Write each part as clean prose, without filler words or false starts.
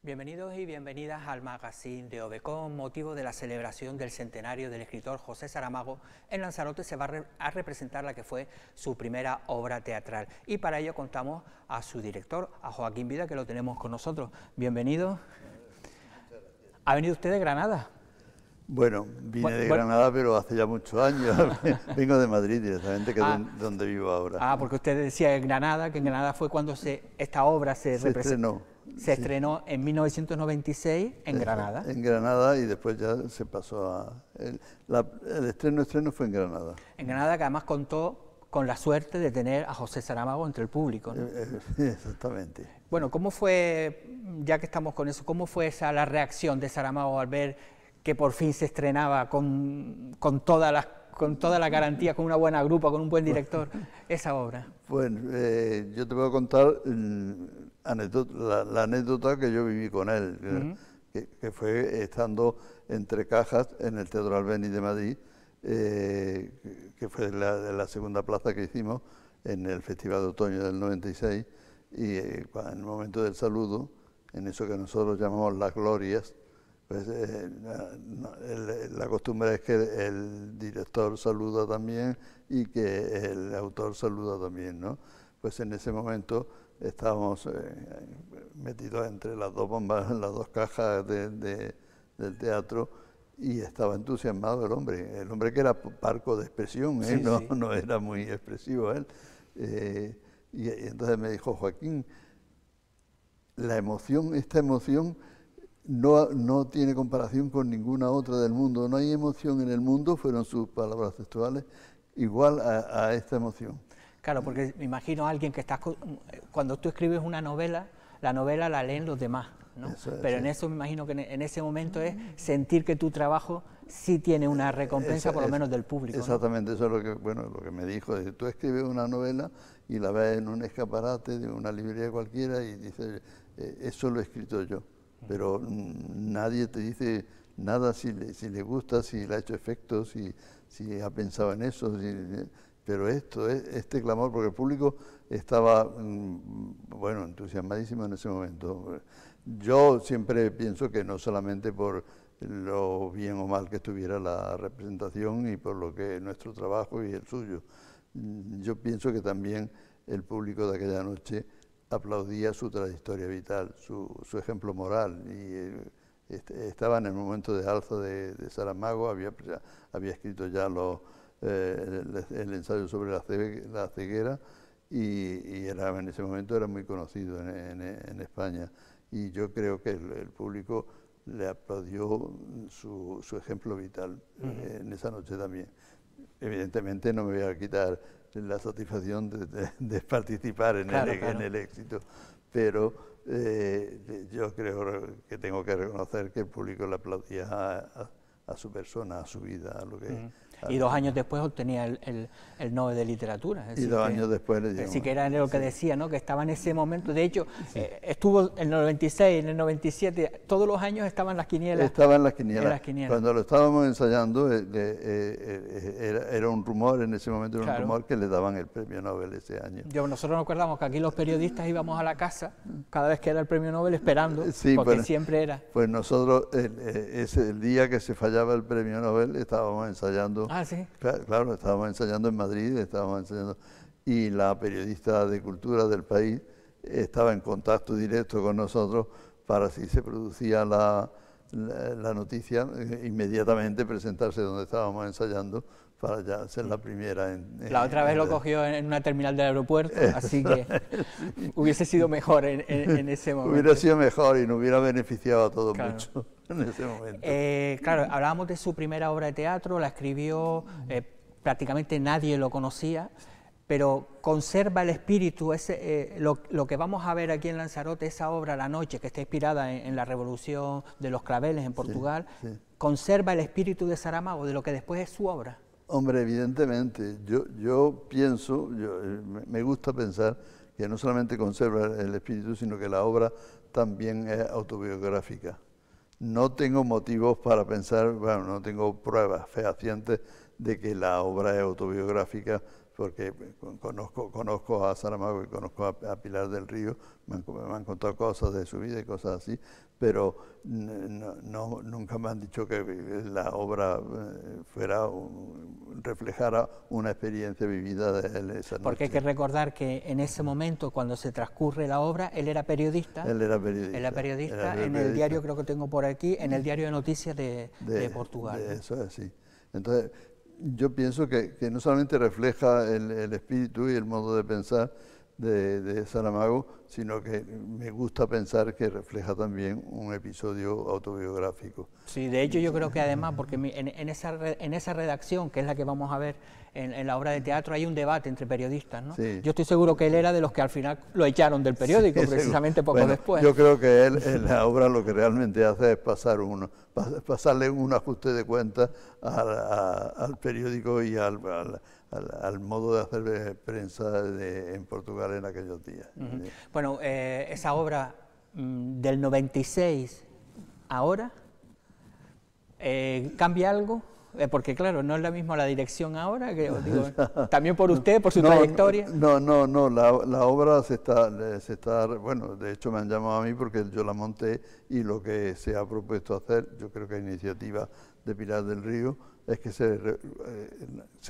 Bienvenidos y bienvenidas al magazine de OVE. Con motivo de la celebración del centenario del escritor José Saramago, en Lanzarote se va a representar la que fue su primera obra teatral. Y para ello contamos a su director, a Joaquín Vida, que lo tenemos con nosotros. Bienvenido. ¿Ha venido usted de Granada? Bueno, vine de Granada, pero hace ya muchos años. Vengo de Madrid directamente, que es donde vivo ahora. Porque usted decía que en Granada fue cuando esta obra se estrenó. Se estrenó en 1996 en Granada. En Granada, y después ya se pasó a... El estreno fue en Granada. En Granada, que además contó con la suerte de tener a José Saramago entre el público, ¿no? Exactamente. Bueno, ¿cómo fue, ya que estamos con eso, cómo fue la reacción de Saramago al ver que por fin se estrenaba con toda la garantía, con una buena grupa, con un buen director, esa obra? Bueno, yo te voy a contar la anécdota que yo viví con él, que fue estando entre cajas en el Teatro Albéniz de Madrid, que fue la segunda plaza que hicimos en el Festival de Otoño del 96, y en el momento del saludo, en eso que nosotros llamamos las glorias, pues la costumbre es que el director saluda también y que el autor saluda también, ¿no? Pues en ese momento estábamos metidos entre las dos bombas, las dos cajas del teatro, y estaba entusiasmado el hombre que era parco de expresión, sí, sí. No era muy expresivo él. Y entonces me dijo: Joaquín, esta emoción no tiene comparación con ninguna otra del mundo. No hay emoción en el mundo, fueron sus palabras textuales, igual a esta emoción. Claro, porque me imagino a alguien que cuando tú escribes una novela, la novela la leen los demás, ¿no? Pero en eso me imagino que en ese momento es sentir que tu trabajo sí tiene una recompensa, por lo menos del público, ¿no? Exactamente, eso es lo que me dijo. Tú escribes una novela y la ves en un escaparate de una librería cualquiera y dices, eso lo he escrito yo. Pero nadie te dice nada si le gusta, si le ha hecho efecto, si ha pensado en eso. Pero este clamor, porque el público estaba, entusiasmadísimo en ese momento. Yo siempre pienso que no solamente por lo bien o mal que estuviera la representación y por lo que nuestro trabajo y el suyo. Yo pienso que también el público de aquella noche aplaudía su trayectoria vital, su ejemplo moral, y estaba en el momento de alza de Saramago. Había escrito ya el ensayo sobre la ceguera, y en ese momento era muy conocido en España, y yo creo que el público le aplaudió su ejemplo vital en esa noche también. Evidentemente no me voy a quitar la satisfacción de participar en el éxito, pero yo creo que tengo que reconocer que el público le aplaudía a su persona, a su vida, a lo que... Y 2 años después obtenía el Nobel de Literatura. Y 2 años después le dio. Así que era lo que decía, ¿no? Que estaba en ese momento. De hecho, estuvo en el 96, en el 97, todos los años estaban las quinielas. Estaba en las quinielas. Cuando lo estábamos ensayando, era un rumor, en ese momento era un rumor que le daban el premio Nobel ese año. Nosotros nos acordamos que aquí los periodistas íbamos a la casa, cada vez que era el premio Nobel, esperando, porque siempre era. Pues nosotros, el día que se fallaba el premio Nobel, estábamos ensayando. Ah, sí. Claro, estábamos ensayando en Madrid, y la periodista de Cultura del País estaba en contacto directo con nosotros para, si se producía la noticia, inmediatamente presentarse donde estábamos ensayando para ya ser la primera. La otra vez lo cogió en una terminal del aeropuerto, así que hubiese sido mejor en ese momento. Hubiera sido mejor y nos hubiera beneficiado a todos mucho en ese momento. Claro, hablábamos de su primera obra de teatro, la escribió, prácticamente nadie lo conocía, pero conserva el espíritu, lo que vamos a ver aquí en Lanzarote, esa obra, La Noche, que está inspirada en la Revolución de los Claveles en Portugal, conserva el espíritu de Saramago, de lo que después es su obra. Hombre, evidentemente, yo pienso, me gusta pensar que no solamente conserva el espíritu, sino que la obra también es autobiográfica. No tengo motivos para pensar, no tengo pruebas fehacientes de que la obra es autobiográfica, porque conozco a Saramago y conozco a Pilar del Río, me han contado cosas de su vida y cosas así, pero nunca me han dicho que la obra reflejara una experiencia vivida de él esa noche. Porque hay que recordar que en ese momento, cuando se transcurre la obra, él era periodista. Él era periodista. Él era periodista en el diario, creo que tengo por aquí, en el diario de noticias de Portugal. Eso es así. Entonces, yo pienso que no solamente refleja el espíritu y el modo de pensar de Saramago, sino que me gusta pensar que refleja también un episodio autobiográfico. Sí, de hecho yo creo que además, porque en esa redacción, que es la que vamos a ver en la obra de teatro, hay un debate entre periodistas, ¿no? Sí. Yo estoy seguro que él era de los que al final lo echaron del periódico, sí, precisamente poco después. Yo creo que él en la obra lo que realmente hace es pasarle un ajuste de cuentas al periódico y al modo de hacer prensa en Portugal en aquellos días. Bueno, esa obra del 96 ahora, ¿cambia algo? Porque claro, no es la misma la dirección ahora, que digo, también por usted, por su trayectoria. No, la obra se está, bueno, de hecho me han llamado a mí porque yo la monté y lo que se ha propuesto hacer, yo creo que a iniciativa de Pilar del Río, es que se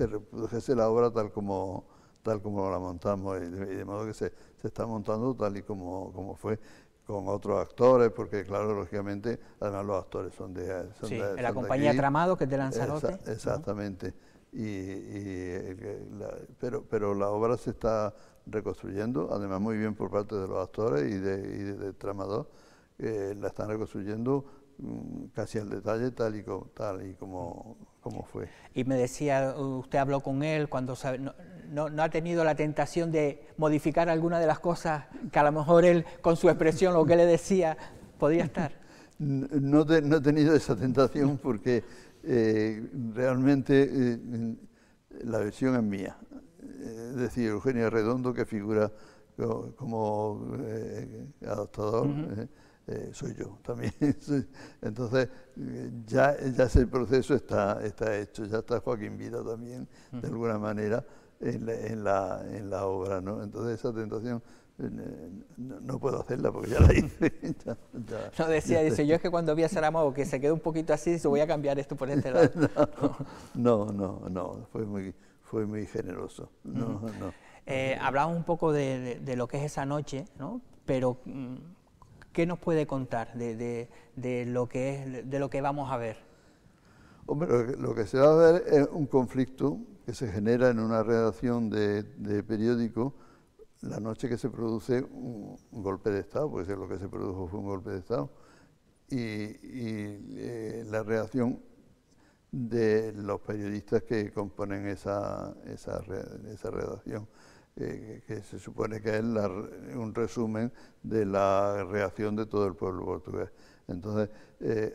reprodujese la obra tal como la montamos, y de modo que se está montando tal y como fue, con otros actores, porque claro, lógicamente, además los actores son de la compañía Tramado, que es de Lanzarote. Exactamente, pero la obra se está reconstruyendo, además muy bien por parte de los actores y de Tramado, la están reconstruyendo casi al detalle tal y como fue. Y me decía, usted habló con él cuando no ha tenido la tentación de modificar alguna de las cosas que a lo mejor él, con su expresión, lo que le decía, podía estar. No he tenido esa tentación porque realmente la versión es mía. Es decir, Eugenio Redondo, que figura como adaptador, soy yo también. Entonces, ya ese proceso está hecho, ya está Joaquín Vida también, de alguna manera, en la obra, ¿no? Entonces, esa tentación no puedo hacerla porque ya la hice. Dice, yo es que cuando vi a Saramago que se quedó un poquito así, dice, voy a cambiar esto por este lado. No, fue muy generoso. Hablamos un poco de lo que es esa noche, ¿no? Pero ¿qué nos puede contar de lo que vamos a ver? Hombre, lo que se va a ver es un conflicto que se genera en una redacción de periódico la noche que se produce un golpe de Estado, porque lo que se produjo fue un golpe de Estado, y la reacción de los periodistas que componen esa redacción, que se supone que es un resumen de la reacción de todo el pueblo portugués. Entonces,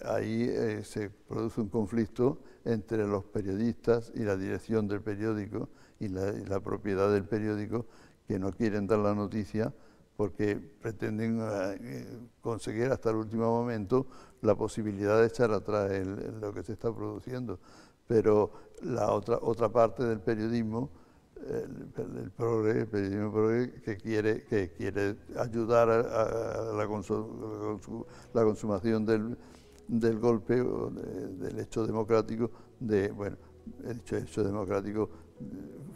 ahí se produce un conflicto entre los periodistas y la dirección del periódico y la propiedad del periódico, que no quieren dar la noticia porque pretenden conseguir hasta el último momento la posibilidad de echar atrás lo que se está produciendo. Pero la otra parte del periodismo, el periodismo progre, que quiere ayudar a la consumación del golpe, o del hecho democrático, el hecho democrático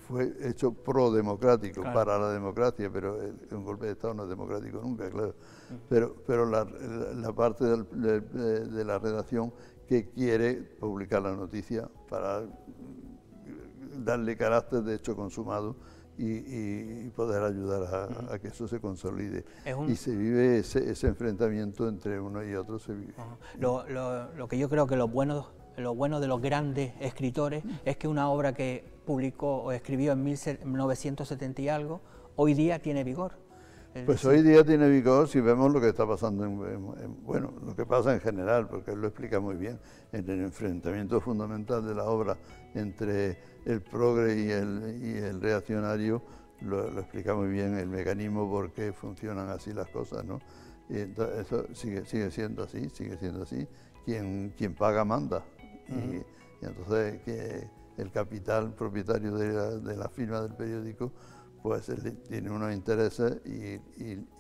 fue hecho pro-democrático, claro, para la democracia, pero un golpe de Estado no es democrático nunca, claro. Pero la parte de la redacción que quiere publicar la noticia para darle carácter de hecho consumado y poder ayudar a que eso se consolide. Y se vive ese enfrentamiento entre uno y otro. Se vive. Lo que yo creo que lo bueno de los grandes escritores es que una obra que publicó o escribió en 1970 y algo, hoy día tiene vigor. Pues hoy día tiene vigor si vemos lo que está pasando, bueno, lo que pasa en general, porque él lo explica muy bien, en el enfrentamiento fundamental de la obra entre el progre y el reaccionario, lo explica muy bien el mecanismo por qué funcionan así las cosas, ¿no? Y entonces eso sigue siendo así, quien paga manda. Y entonces el capital propietario de la firma del periódico, pues él tiene unos intereses y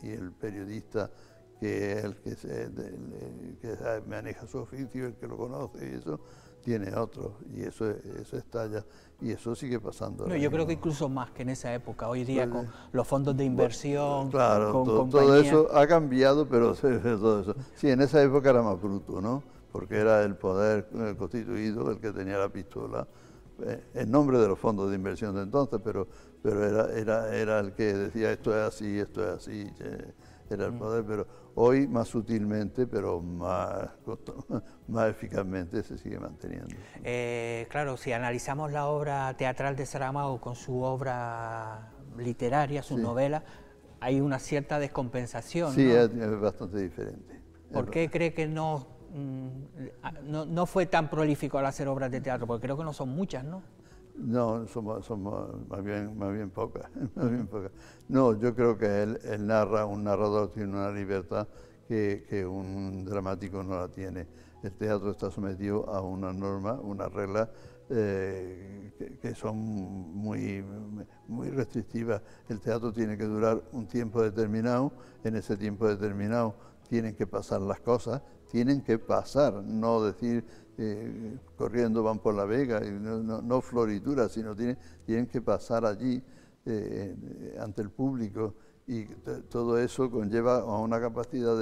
el periodista, que es el que maneja su oficio, el que lo conoce y eso, tiene otros, y eso estalla, y eso sigue pasando. No, yo creo que incluso más que en esa época, hoy día con los fondos de inversión, claro, con todo eso ha cambiado, pero todo eso. Sí, en esa época era más bruto, ¿no? Porque era el poder constituido el que tenía la pistola, en nombre de los fondos de inversión de entonces, pero era el que decía esto es así, era el poder, pero hoy más sutilmente, pero más eficazmente se sigue manteniendo. Claro, si analizamos la obra teatral de Saramago con su obra literaria, sus novelas, hay una cierta descompensación, sí, ¿no? es bastante diferente. ¿Por qué cree que no fue tan prolífico al hacer obras de teatro? Porque creo que no son muchas, ¿no? No, somos más bien pocas, más bien pocas. No, yo creo que él narra, un narrador tiene una libertad que un dramático no la tiene. El teatro está sometido a una norma, una regla que son muy restrictivas. El teatro tiene que durar un tiempo determinado, en ese tiempo determinado tienen que pasar las cosas, tienen que pasar, no decir corriendo van por la vega, y no florituras, sino tienen que pasar allí ante el público, y todo eso conlleva a una capacidad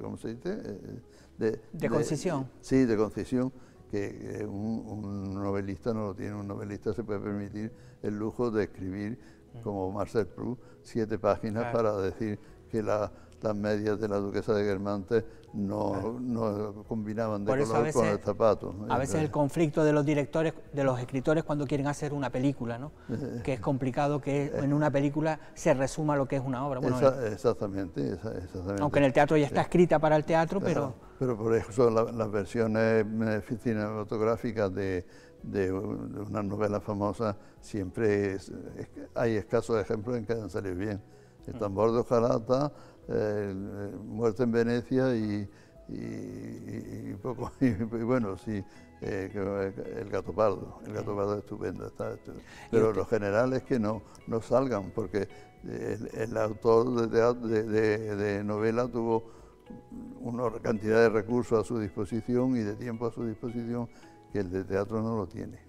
¿cómo se dice? De concisión. Sí, de concisión, que un novelista no lo tiene. Un novelista se puede permitir el lujo de escribir, como Marcel Proust, 7 páginas para decir que las medias de la duquesa de Guermantes no combinaban de color con el zapato. A veces el conflicto de los directores, de los escritores cuando quieren hacer una película, ¿no? Que es complicado que en una película se resuma lo que es una obra. Bueno, exactamente. Aunque en el teatro ya está escrita para el teatro, pero por eso las versiones cinematográficas de una novela famosa siempre hay escasos ejemplos en que han salido bien. El tambor de hojalata, Muerte en Venecia y bueno, sí, el Gato Pardo. El Gato Pardo es estupendo, pero lo general es que no salgan, porque el autor de novela tuvo una cantidad de recursos a su disposición y de tiempo a su disposición que el de teatro no lo tiene.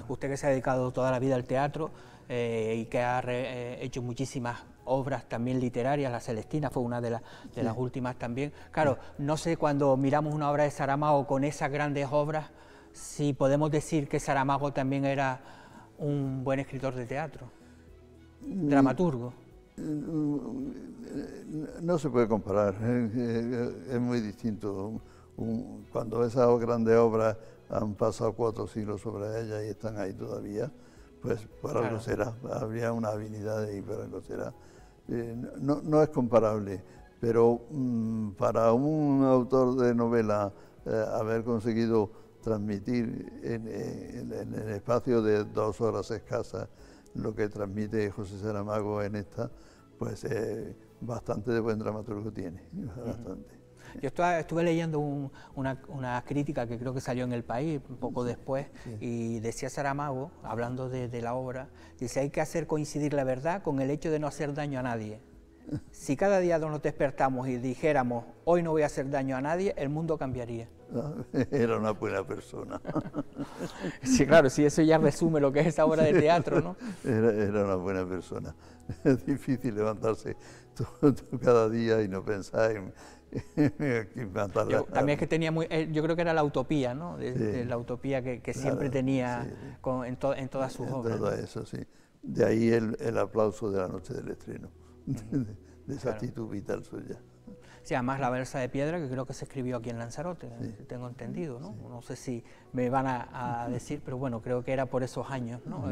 Usted que se ha dedicado toda la vida al teatro y que ha hecho muchísimas obras también literarias, La Celestina fue una de las últimas también. Claro, no sé, cuando miramos una obra de Saramago con esas grandes obras, si podemos decir que Saramago también era un buen escritor de teatro, dramaturgo. No se puede comparar, es muy distinto. Cuando esas grandes obras han pasado 4 siglos sobre ellas y están ahí todavía, pues por algo será, habría una afinidad ahí, por algo será. No es comparable, pero para un autor de novela haber conseguido transmitir en el espacio de 2 horas escasas lo que transmite José Saramago en esta, pues bastante de buen dramaturgo tiene, bastante. Yo estuve leyendo una crítica que creo que salió en El País un poco después, y decía Saramago, hablando de la obra, dice: hay que hacer coincidir la verdad con el hecho de no hacer daño a nadie. Si cada día nos despertamos y dijéramos hoy no voy a hacer daño a nadie, el mundo cambiaría. Era una buena persona. Sí, claro, sí, eso ya resume lo que es esa obra de teatro, ¿no? Era una buena persona. Es difícil levantarse cada día y no pensar en matarla. También es que tenía yo creo que era la utopía, ¿no? De la utopía que siempre tenía en todas sus obras. Todo eso, sí. De ahí el aplauso de la noche del estreno, de esa actitud vital suya. Sí, además La Balsa de Piedra, que creo que se escribió aquí en Lanzarote, tengo entendido, ¿no? No sé si me van a decir, pero bueno, creo que era por esos años, ¿no?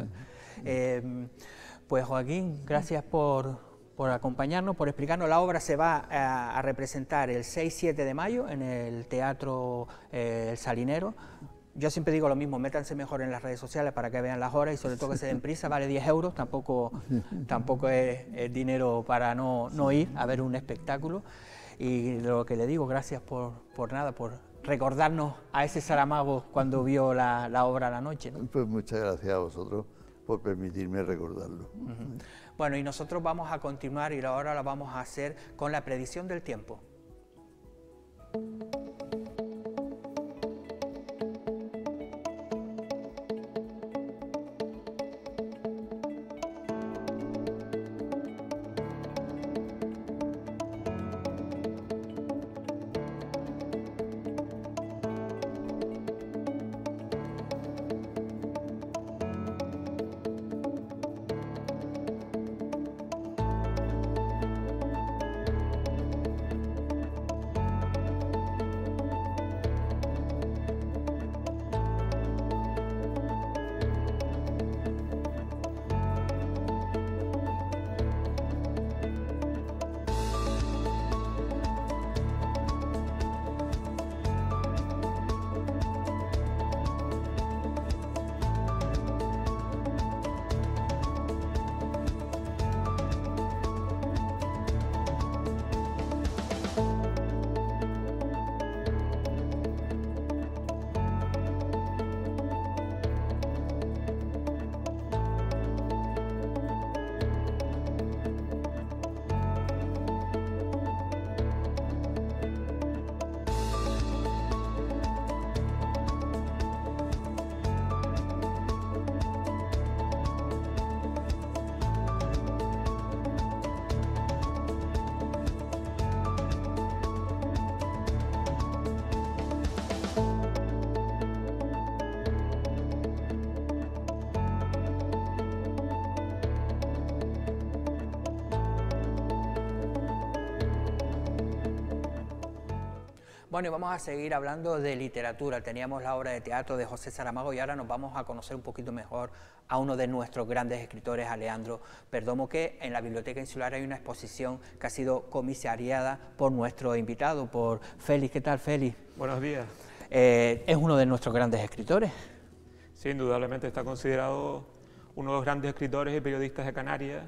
Pues Joaquín, gracias por acompañarnos, por explicarnos. La obra se va a representar el 6-7 de mayo en el Teatro El Salinero. Yo siempre digo lo mismo, métanse mejor en las redes sociales para que vean las horas y sobre todo que se den prisa, vale 10 euros, tampoco es dinero para no ir a ver un espectáculo. Y lo que le digo, gracias por recordarnos a ese Saramago cuando vio la obra a la noche, ¿no? Pues muchas gracias a vosotros por permitirme recordarlo. Bueno, y nosotros vamos a continuar y ahora la vamos a hacer con la predicción del tiempo. Bueno, y vamos a seguir hablando de literatura. Teníamos la obra de teatro de José Saramago y ahora nos vamos a conocer un poquito mejor a uno de nuestros grandes escritores, a Leandro Perdomo, que en la Biblioteca Insular hay una exposición que ha sido comisariada por nuestro invitado, por Félix. ¿Qué tal, Félix? Buenos días. Es uno de nuestros grandes escritores. Sí, indudablemente está considerado uno de los grandes escritores y periodistas de Canarias,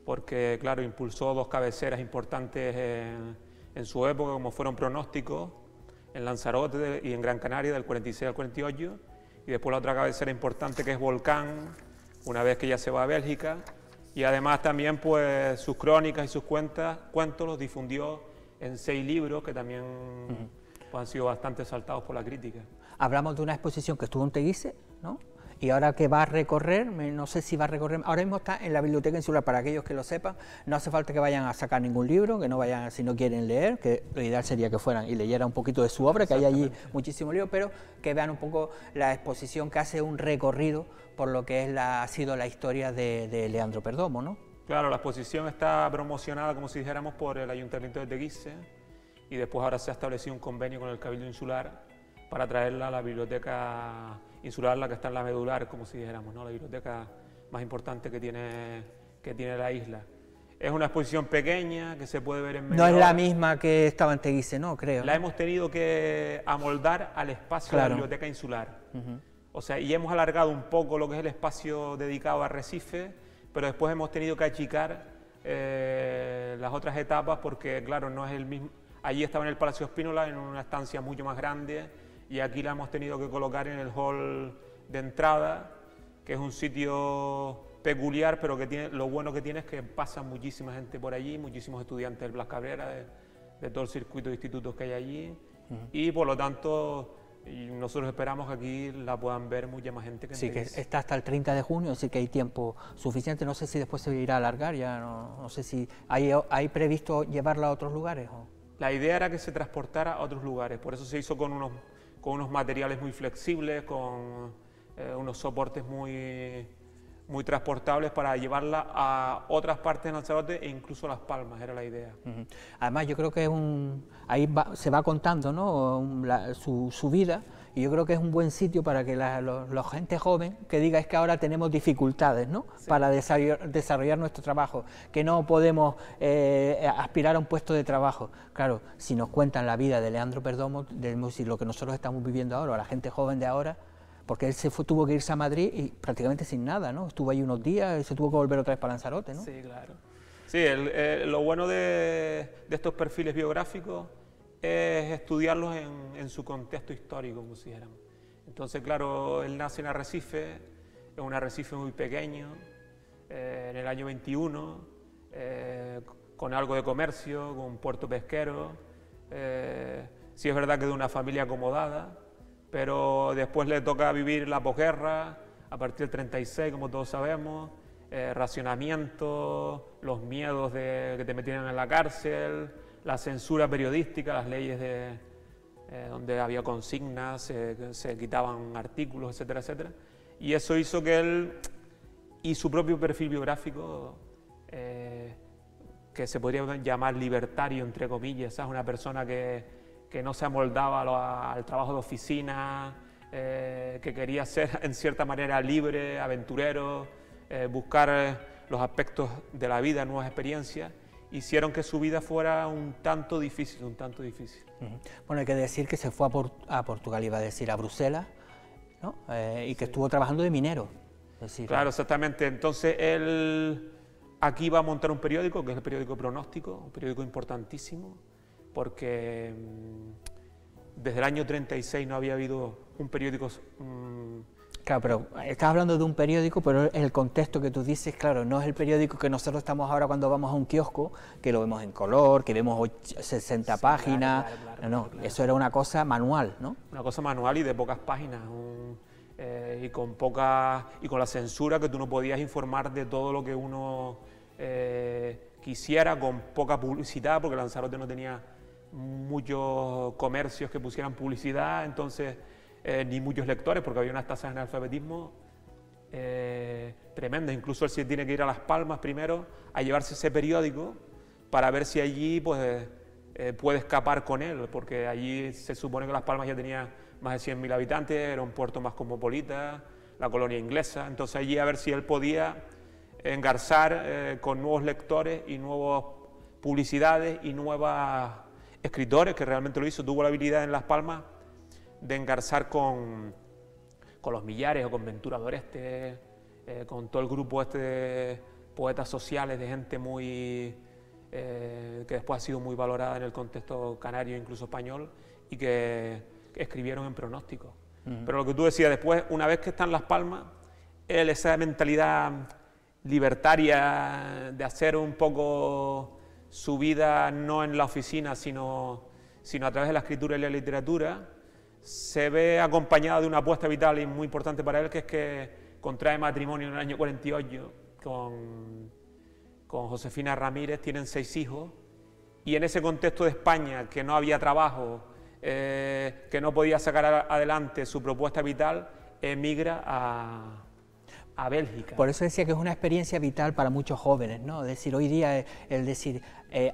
porque, claro, impulsó dos cabeceras importantes en su época, como fueron Pronósticos, en Lanzarote y en Gran Canaria, del 46 al 48, y después la otra cabecera importante que es Volcán, una vez que ya se va a Bélgica, y además también pues sus crónicas y sus cuentos los difundió en 6 libros que también pues, han sido bastante exaltados por la crítica. Hablamos de una exposición que estuvo en Teguise, ¿no? Y ahora que va a recorrer, no sé si va a recorrer, ahora mismo está en la Biblioteca Insular, para aquellos que lo sepan, no hace falta que vayan a sacar ningún libro, que no vayan si no quieren leer, que lo ideal sería que fueran y leyeran un poquito de su obra, que hay allí muchísimos libros, pero que vean un poco la exposición que hace un recorrido por lo que es ha sido la historia de Leandro Perdomo, ¿no? Claro, la exposición está promocionada, como si dijéramos, por el Ayuntamiento de Teguise, y después ahora se ha establecido un convenio con el Cabildo Insular para traerla a la Biblioteca Insular, la que está en la medular, como si dijéramos, ¿no? La biblioteca más importante que tiene la isla. Es una exposición pequeña que se puede ver en media No es la hora. misma que estaba en Teguise, ¿no? Creo. La hemos tenido que amoldar al espacio de la Biblioteca Insular. O sea, y hemos alargado un poco lo que es el espacio dedicado a Arrecife, pero después hemos tenido que achicar las otras etapas porque, claro, no es el mismo. Allí estaba en el Palacio Espínola, en una estancia mucho más grande, y aquí la hemos tenido que colocar en el hall de entrada, que es un sitio peculiar, pero que tiene, lo bueno que tiene es que pasa muchísima gente por allí, muchísimos estudiantes del Blas Cabrera, de todo el circuito de institutos que hay allí, y por lo tanto nosotros esperamos que aquí la puedan ver mucha más gente que en Sí, que Teguise. está hasta el 30 de junio, así que hay tiempo suficiente. No sé si después se irá a alargar, ya no sé si hay previsto llevarla a otros lugares. ¿O? La idea era que se transportara a otros lugares, por eso se hizo con unos materiales muy flexibles, con unos soportes muy transportables para llevarla a otras partes de Lanzarote e incluso Las Palmas, era la idea. Además, yo creo que ahí se va contando, ¿no? su vida, y yo creo que es un buen sitio para que la gente joven que diga es que ahora tenemos dificultades, ¿no? Sí. Para desarrollar nuestro trabajo, que no podemos aspirar a un puesto de trabajo. Claro, si nos cuentan la vida de Leandro Perdomo, debemos decir lo que nosotros estamos viviendo ahora, o la gente joven de ahora, porque él tuvo que irse a Madrid y prácticamente sin nada, ¿no? Estuvo ahí unos días y se tuvo que volver otra vez para Lanzarote, ¿no? Sí, claro. Sí, lo bueno de estos perfiles biográficos es estudiarlos en su contexto histórico, como si dijéramos. Entonces, claro, él nace en Arrecife, es un Arrecife muy pequeño, en el año 21, con algo de comercio, con un puerto pesquero. Sí es verdad que de una familia acomodada, pero después le toca vivir la posguerra, a partir del 36, como todos sabemos, racionamiento, los miedos de que te metieran en la cárcel, la censura periodística, las leyes donde había consignas, se quitaban artículos, etcétera, etcétera. Y eso hizo que él, y su propio perfil biográfico, que se podría llamar libertario, entre comillas, ¿sabes? Una persona que no se amoldaba al trabajo de oficina, que quería ser en cierta manera libre, aventurero, buscar los aspectos de la vida, nuevas experiencias, hicieron que su vida fuera un tanto difícil, Bueno, hay que decir que se fue a Portugal, iba a decir, a Bruselas, ¿no? Y que estuvo trabajando de minero. Es decir, claro, exactamente. Entonces él aquí va a montar un periódico, que es el periódico Pronóstico, un periódico importantísimo, porque desde el año 36 no había habido un periódico... Claro, pero estás hablando de un periódico, pero el contexto que tú dices, claro, no es el periódico que nosotros estamos ahora cuando vamos a un kiosco, que lo vemos en color, que vemos 60 páginas, claro, eso era una cosa manual, ¿no? Una cosa manual y de pocas páginas, y con la censura, que tú no podías informar de todo lo que uno quisiera, con poca publicidad, porque Lanzarote no tenía muchos comercios que pusieran publicidad, entonces... ni muchos lectores, porque había unas tasas de analfabetismo tremendas. Incluso él se tiene que ir a Las Palmas primero a llevarse ese periódico para ver si allí pues, puede escapar con él, porque allí se supone que Las Palmas ya tenía más de 100.000 habitantes, era un puerto más cosmopolita, la colonia inglesa. Entonces allí a ver si él podía engarzar con nuevos lectores y nuevas publicidades y nuevos escritores, que realmente lo hizo. Tuvo la habilidad en Las Palmas de engarzar con los Millares o con Ventura Doreste, con todo el grupo de poetas sociales, de gente muy que después ha sido muy valorada en el contexto canario, incluso español, y que escribieron en Pronóstico. Pero lo que tú decías, después, una vez que está en Las Palmas, él, esa mentalidad libertaria de hacer un poco su vida no en la oficina, sino a través de la escritura y la literatura, se ve acompañada de una apuesta vital y muy importante para él, que es que contrae matrimonio en el año 48 con Josefina Ramírez, tienen 6 hijos, y en ese contexto de España, que no había trabajo, que no podía sacar adelante su propuesta vital, emigra a Bélgica. Por eso decía que es una experiencia vital para muchos jóvenes, ¿no? Es decir, hoy día,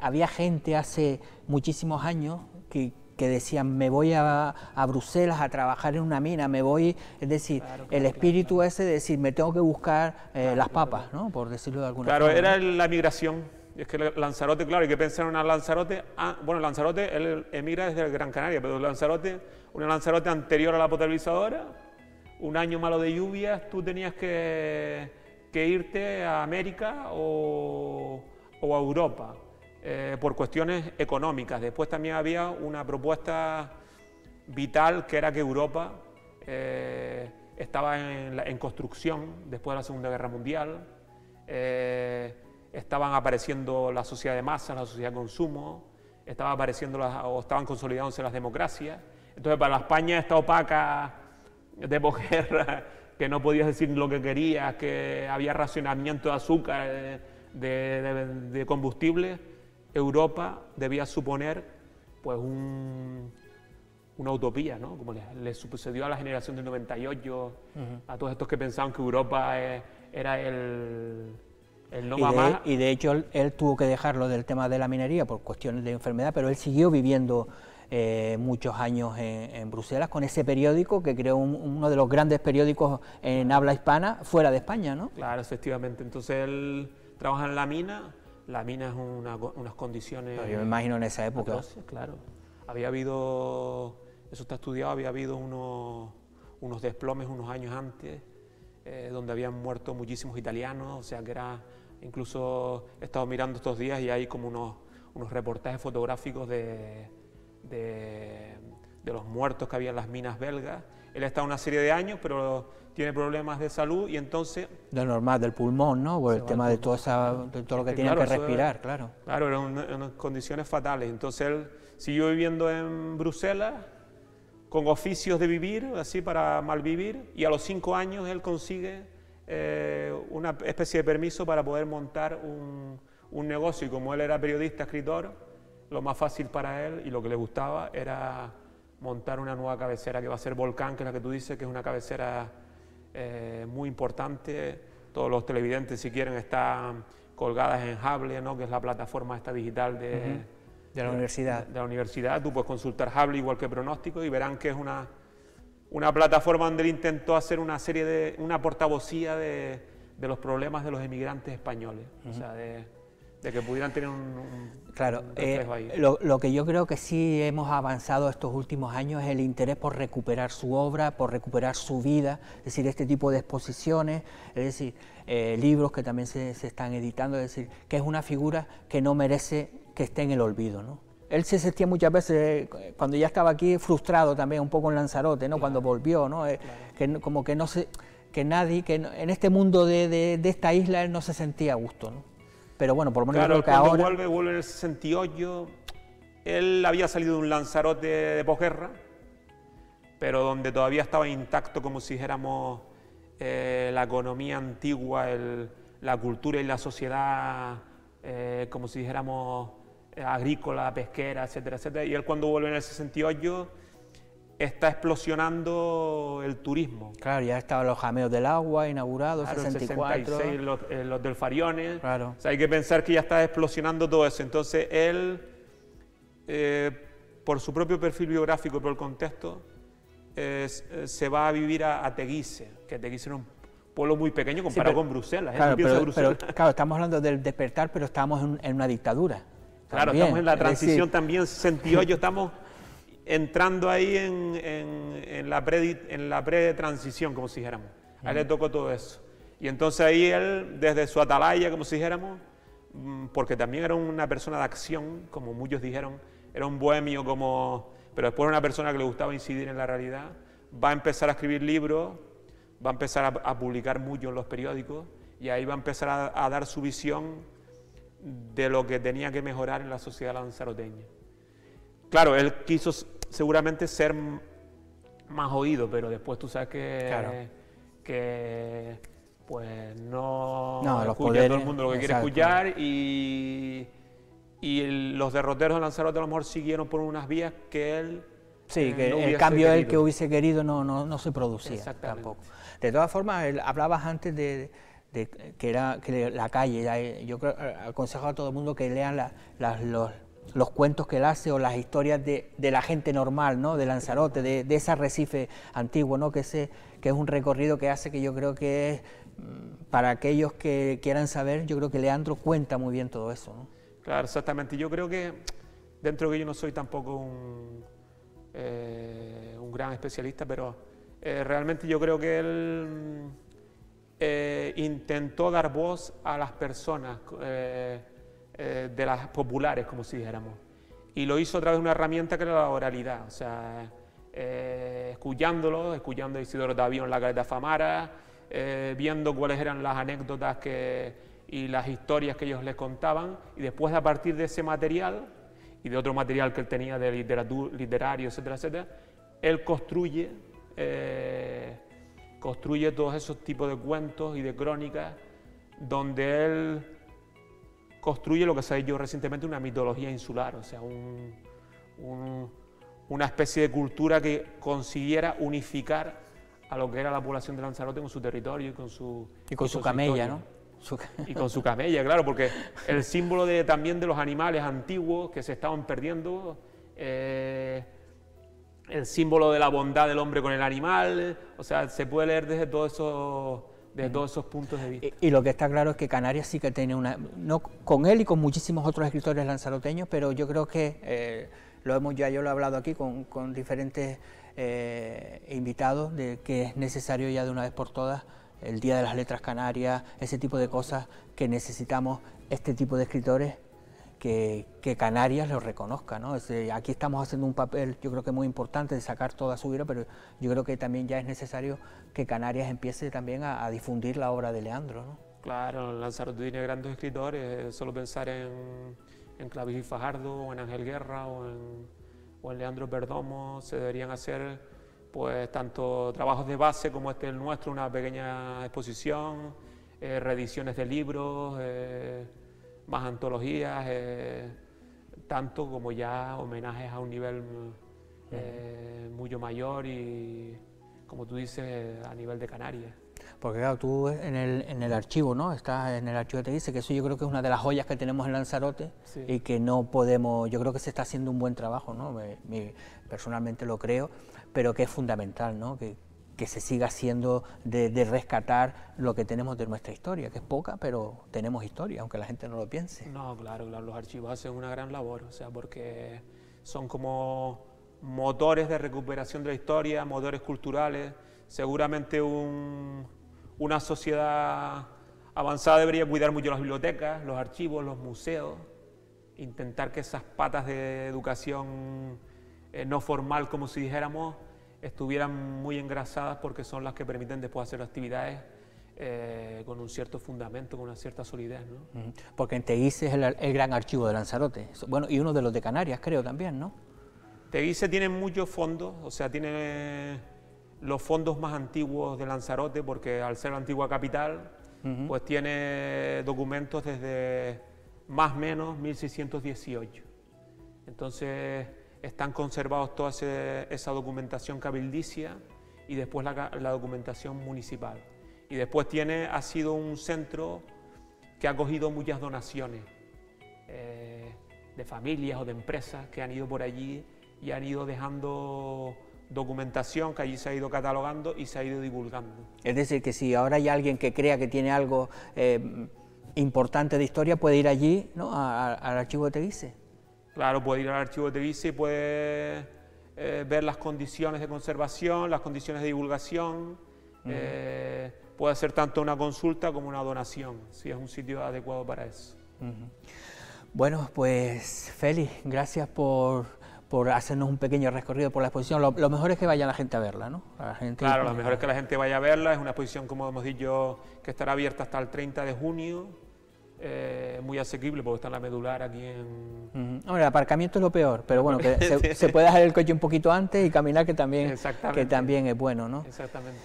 había gente hace muchísimos años que decían, me voy a Bruselas a trabajar en una mina, me voy, es decir, claro, el espíritu ese de decir, me tengo que buscar las papas, ¿no? Por decirlo de alguna forma. Claro, era la migración. Es que Lanzarote, claro, hay que pensar en una Lanzarote, bueno, Lanzarote, él emigra desde Gran Canaria, pero Lanzarote, una Lanzarote anterior a la potabilizadora, un año malo de lluvias, tú tenías que irte a América o a Europa. Por cuestiones económicas. Después también había una propuesta vital, que era que Europa estaba en construcción después de la Segunda Guerra Mundial, estaban apareciendo la sociedad de masas, la sociedad de consumo, estaban consolidándose las democracias. Entonces, para la España esta opaca de posguerra, que no podías decir lo que querías, que había racionamiento de azúcar, de combustible, Europa debía suponer pues una utopía, ¿no? Como le sucedió a la generación del 98, a todos estos que pensaban que Europa era el no más. Y de hecho él tuvo que dejarlo del tema de la minería por cuestiones de enfermedad, pero él siguió viviendo muchos años en Bruselas con ese periódico que creó uno de los grandes periódicos en habla hispana fuera de España, ¿no? Claro, efectivamente. Entonces él trabaja en la mina. La mina es unas condiciones... Yo me imagino en esa época. Atroces, claro. Había habido, eso está estudiado, había habido unos desplomes unos años antes, donde habían muerto muchísimos italianos, o sea que era... Incluso he estado mirando estos días y hay como unos reportajes fotográficos de de los muertos que había en las minas belgas. Él está una serie de años, pero tiene problemas de salud y entonces... Lo normal, del pulmón, ¿no? Por el tema de todo lo que tiene que respirar, claro. Claro, eran unas condiciones fatales. Entonces él siguió viviendo en Bruselas con oficios de vivir, así para malvivir, y a los 5 años él consigue una especie de permiso para poder montar un negocio, y como él era periodista, escritor, lo más fácil para él y lo que le gustaba era montar una nueva cabecera que va a ser Volcán, que es la que tú dices, que es una cabecera muy importante. Todos los televidentes, si quieren, están colgadas en Hable, ¿no? Que es la plataforma esta digital de la universidad. De la universidad. Tú puedes consultar Hable igual que Pronóstico y verán que es una plataforma donde él intentó hacer una portavocía de los problemas de los emigrantes españoles. O sea, de que pudieran tener claro, un reflejo ahí. Lo que yo creo que sí hemos avanzado estos últimos años es el interés por recuperar su obra, por recuperar su vida, es decir, este tipo de exposiciones, es decir, libros que también se están editando, es decir, que es una figura que no merece que esté en el olvido, ¿no? Él se sentía muchas veces, cuando ya estaba aquí, frustrado también un poco en Lanzarote, ¿no? Claro. Cuando volvió, ¿no? Claro. Que como que no se, que nadie, que en este mundo de esta isla él no se sentía a gusto, ¿no? Pero bueno, por lo menos claro, creo que ahora... vuelve en el 68, él había salido de un Lanzarote de posguerra, pero donde todavía estaba intacto, como si dijéramos, la economía antigua, la cultura y la sociedad, como si dijéramos, agrícola, pesquera, etcétera, etcétera. Y él cuando vuelve en el 68 está explosionando el turismo. Claro, ya estaban los jameos del agua inaugurados, claro, 64. 66, los del Fariones. Claro. O sea, hay que pensar que ya está explosionando todo eso. Entonces él, por su propio perfil biográfico y por el contexto, se va a vivir a Teguise, que Teguise era un pueblo muy pequeño comparado con Bruselas. Claro, pero claro, estamos hablando del despertar, pero estamos en una dictadura. Claro, también, estamos en la transición decir... también, 68, estamos entrando ahí en la pre-transición, como si dijéramos. A él le tocó todo eso. Y entonces ahí él, desde su atalaya, como si dijéramos, porque también era una persona de acción, como muchos dijeron, era un bohemio, pero después era una persona que le gustaba incidir en la realidad, va a empezar a escribir libros, va a empezar a publicar mucho en los periódicos, y ahí va a empezar a dar su visión de lo que tenía que mejorar en la sociedad lanzaroteña. Claro, él quiso seguramente ser más oído, pero después tú sabes que, claro, que pues no escucha poderes, todo el mundo lo que quiere escuchar, y los derroteros de Lanzarote a lo mejor siguieron por unas vías que él sí, que no el cambio él que hubiese querido no se producía tampoco. De todas formas, hablabas antes de que la calle, yo creo, aconsejo a todo el mundo que lean los cuentos que él hace o las historias de la gente normal, ¿no? De Lanzarote, de ese arrecife antiguo, ¿no? Que es un recorrido que hace, que yo creo que es, para aquellos que quieran saber, yo creo que Leandro cuenta muy bien todo eso, ¿no? Claro, exactamente. Yo creo que, dentro de que yo no soy tampoco un gran especialista, pero realmente yo creo que él intentó dar voz a las personas de las populares, como si dijéramos, y lo hizo a través de una herramienta que era la oralidad, o sea, escuchando a Isidoro Davío en la Caleta Famara, viendo cuáles eran las anécdotas y las historias que ellos les contaban, y después, a partir de ese material y de otro material que él tenía de literario, etcétera, etcétera, él construye todos esos tipos de cuentos y de crónicas, donde él construye lo que se ha dicho recientemente una mitología insular, o sea, una especie de cultura que consiguiera unificar a lo que era la población de Lanzarote con su territorio y con su camella, ¿no? Y con su camella, claro, porque el símbolo también de los animales antiguos que se estaban perdiendo, el símbolo de la bondad del hombre con el animal, o sea, se puede leer desde todos esos puntos de vista. Y lo que está claro es que Canarias sí que tiene no con él y con muchísimos otros escritores lanzaroteños, pero yo creo que yo lo he hablado aquí con diferentes invitados, de que es necesario ya de una vez por todas el Día de las Letras Canarias, ese tipo de cosas, que necesitamos este tipo de escritores que Canarias lo reconozca, ¿no? Aquí estamos haciendo un papel, yo creo que muy importante, de sacar toda su vida, pero yo creo que también ya es necesario que Canarias empiece también a difundir la obra de Leandro, ¿no? Claro, Lanzarote tiene grandes escritores, solo pensar en Clavis y Fajardo, o en Ángel Guerra, o en Leandro Perdomo. Se deberían hacer pues tanto trabajos de base como el nuestro, una pequeña exposición, reediciones de libros, más antologías, tanto como ya homenajes a un nivel mucho mayor y, como tú dices, a nivel de Canarias. Porque claro, tú en el archivo, ¿no? Estás en el archivo, te dice que eso yo creo que es una de las joyas que tenemos en Lanzarote, sí, y que no podemos, yo creo que se está haciendo un buen trabajo, ¿no? Personalmente lo creo, pero que es fundamental, ¿no? Que se siga haciendo de rescatar lo que tenemos de nuestra historia, que es poca, pero tenemos historia, aunque la gente no lo piense. No, claro, los archivos hacen una gran labor, o sea, porque son como motores de recuperación de la historia, motores culturales. Seguramente una sociedad avanzada debería cuidar mucho las bibliotecas, los archivos, los museos, intentar que esas patas de educación no formal, como si dijéramos, estuvieran muy engrasadas, porque son las que permiten después hacer actividades con un cierto fundamento, con una cierta solidez, ¿no? Porque en Teguise es el gran archivo de Lanzarote, bueno, y uno de los de Canarias, creo, también, ¿no? Teguise tiene muchos fondos, o sea, tiene los fondos más antiguos de Lanzarote, porque al ser la antigua capital, pues tiene documentos desde más o menos 1618. Entonces están conservados toda esa documentación cabildicia y después la documentación municipal. Y después ha sido un centro que ha cogido muchas donaciones de familias o de empresas que han ido por allí y han ido dejando documentación que allí se ha ido catalogando y se ha ido divulgando. Es decir, que si ahora hay alguien que crea que tiene algo importante de historia, puede ir allí, ¿no? al archivo de Teguise. Claro, puede ir al archivo de Teguise y puede ver las condiciones de conservación, las condiciones de divulgación. Puede hacer tanto una consulta como una donación, si es un sitio adecuado para eso. Bueno, pues Félix, gracias por hacernos un pequeño recorrido por la exposición. Lo mejor es que vaya la gente a verla, ¿no? Claro, lo mejor es que la gente vaya a verla. Es una exposición, como hemos dicho, que estará abierta hasta el 30 de junio. Muy asequible, porque está en la Medular aquí en... Hombre, el aparcamiento es lo peor, pero bueno, que se puede dejar el coche un poquito antes y caminar, que también es bueno, ¿no? Exactamente.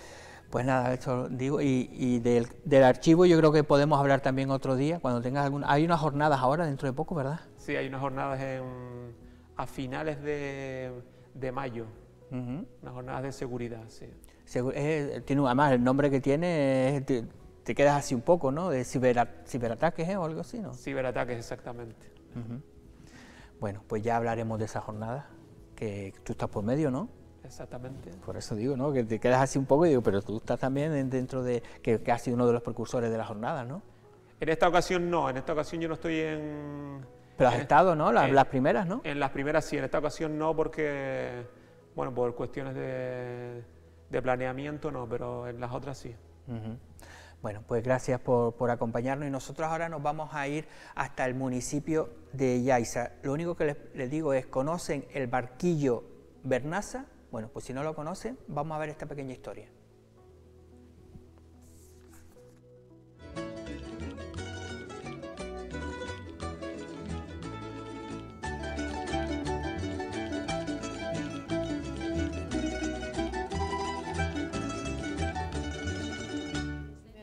Pues nada, esto digo, y del archivo yo creo que podemos hablar también otro día, cuando tengas alguna... Hay unas jornadas ahora, dentro de poco, ¿verdad? Sí, hay unas jornadas a finales de mayo, unas jornadas de seguridad, sí. Además, el nombre que tiene, te quedas así un poco, ¿no? De ciberataques, o algo así, ¿no? Ciberataques, exactamente. Bueno, pues ya hablaremos de esa jornada, que tú estás por medio, ¿no? Exactamente. Por eso digo, ¿no? Que te quedas así un poco y digo, pero tú estás también dentro de... que has sido uno de los precursores de la jornada, ¿no? En esta ocasión no, en esta ocasión yo no estoy en... Pero has estado, ¿no? Las primeras, ¿no? En las primeras sí, en esta ocasión no, porque, bueno, por cuestiones de planeamiento no, pero en las otras sí. Bueno, pues gracias por acompañarnos, y nosotros ahora nos vamos a ir hasta el municipio de Yaiza. Lo único que les digo es, ¿conocen el barquillo Bernaza? Bueno, pues si no lo conocen, vamos a ver esta pequeña historia.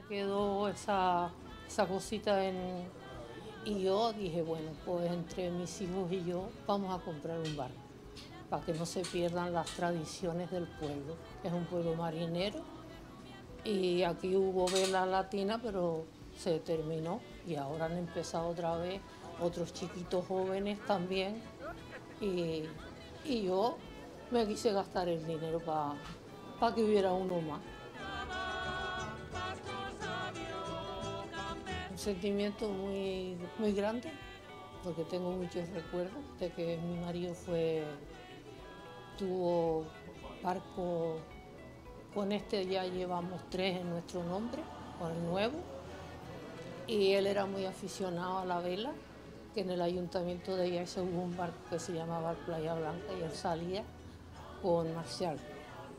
Quedó esa cosita y yo dije, bueno, pues entre mis hijos y yo vamos a comprar un barco para que no se pierdan las tradiciones del pueblo. Es un pueblo marinero y aquí hubo vela latina, pero se terminó y ahora han empezado otra vez otros chiquitos jóvenes también y yo me quise gastar el dinero para que hubiera uno más. Un sentimiento muy, muy grande, porque tengo muchos recuerdos de que mi marido tuvo barco, con este ya llevamos 3 en nuestro nombre, con el nuevo, y él era muy aficionado a la vela que en el ayuntamiento de Yaiza hubo un barco que se llamaba Playa Blanca y él salía con Marcial.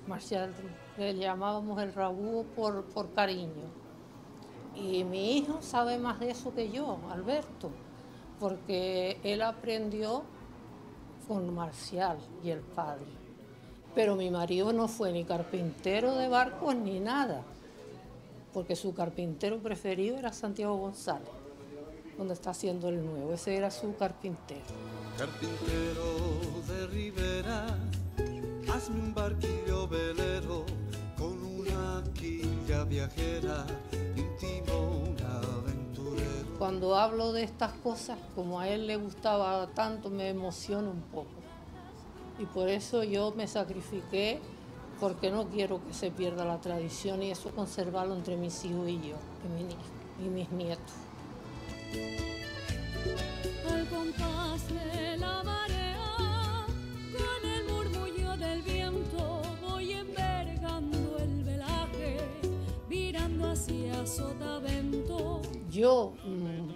Marcial le llamábamos el Rabú por cariño. Y mi hijo sabe más de eso que yo, Alberto, porque él aprendió con Marcial y el padre. Pero mi marido no fue ni carpintero de barcos ni nada, porque su carpintero preferido era Santiago González, donde está haciendo el nuevo. Ese era su carpintero. Carpintero de Ribera, hazme un barquillo velero con una quilla viajera, íntimo, un aventurero. Cuando hablo de estas cosas, como a él le gustaba tanto, me emociona un poco. Y por eso yo me sacrifiqué, porque no quiero que se pierda la tradición y eso conservarlo entre mis hijos y yo, y mis nietos. Al compás de la marea, con el murmullo del viento, voy envergando el velaje, virando hacia Sotavento. Yo,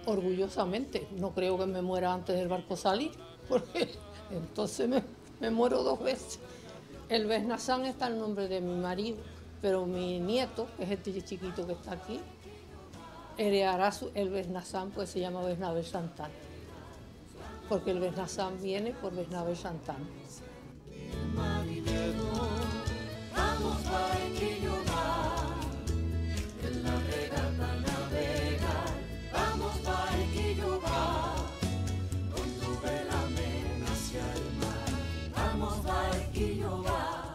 orgullosamente, no creo que me muera antes del barco salir, porque entonces me muero 2 veces. El Besnazán está el nombre de mi marido, pero mi nieto, que es este chiquito que está aquí, heredará el Besnazán, pues se llama Bernabé Santana, porque el Besnazán viene por Bernabé Santana. Vamos barquillo va, en la regata navegar. Vamos barquillo va, con tu velamen hacia el mar. Vamos barquillo va.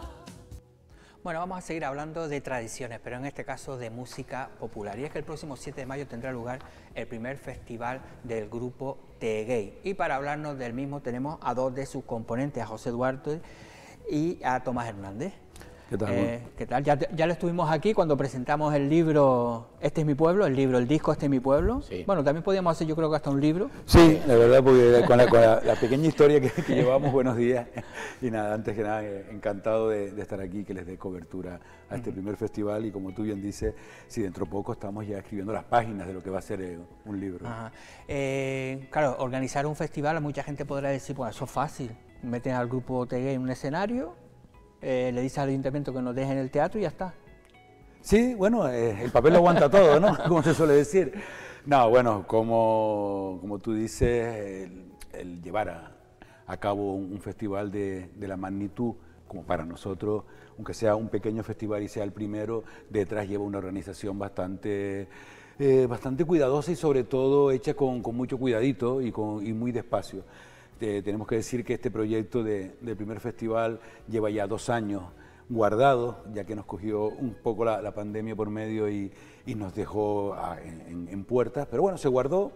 Bueno, vamos a seguir hablando de tradiciones, pero en este caso de música popular. Y es que el próximo 7 de mayo tendrá lugar el primer festival del grupo Teguey. Y para hablarnos del mismo tenemos a 2 de sus componentes, a José Duarte y a Tomás Hernández. ¿Qué tal? ¿Qué tal? Ya lo estuvimos aquí cuando presentamos el libro Este es mi pueblo, el disco Este es mi pueblo. Sí. Bueno, también podíamos hacer yo creo que hasta un libro. Sí, la verdad, porque con la pequeña historia que llevamos, buenos días. Y nada, antes que nada, encantado de estar aquí, que les dé cobertura a este primer festival. Y como tú bien dices, si dentro de poco estamos ya escribiendo las páginas de lo que va a ser un libro. Ajá. Claro, organizar un festival, mucha gente podrá decir, pues eso es fácil. Meten al grupo Teguey en un escenario, le dice al ayuntamiento que nos dejen el teatro y ya está. Sí, bueno, el papel lo aguanta todo, ¿no? Como se suele decir. No, bueno, como tú dices, el llevar a cabo un festival de la magnitud, como para nosotros, aunque sea un pequeño festival y sea el primero, detrás lleva una organización bastante cuidadosa y sobre todo hecha con mucho cuidadito y muy despacio. Tenemos que decir que este proyecto del primer festival lleva ya 2 años guardado, ya que nos cogió un poco la pandemia por medio y nos dejó en puertas, pero bueno, se guardó,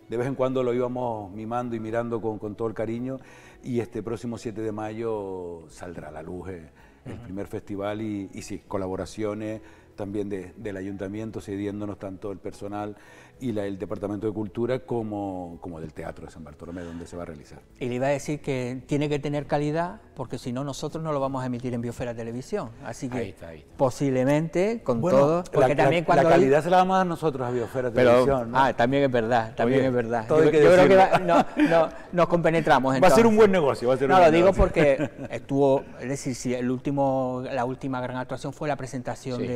de vez en cuando lo íbamos mimando y mirando con todo el cariño, y este próximo 7 de mayo saldrá a la luz el primer festival y sí, colaboraciones también del ayuntamiento, cediéndonos tanto el personal y el Departamento de Cultura como del Teatro de San Bartolomé, donde se va a realizar. Y le iba a decir que tiene que tener calidad, porque si no nosotros no lo vamos a emitir en Biosfera Televisión, así que Ahí está. posiblemente con Bueno, todo, porque también cuando la calidad se la damos a nosotros a Biosfera pero, Televisión, ¿no? también es verdad, también Oye, es verdad. todo hay Yo que creo que decirlo. nos compenetramos. Va a ser un buen negocio, va a ser un No, buen lo digo negocio. porque estuvo, es decir, si la última gran actuación fue la presentación Sí.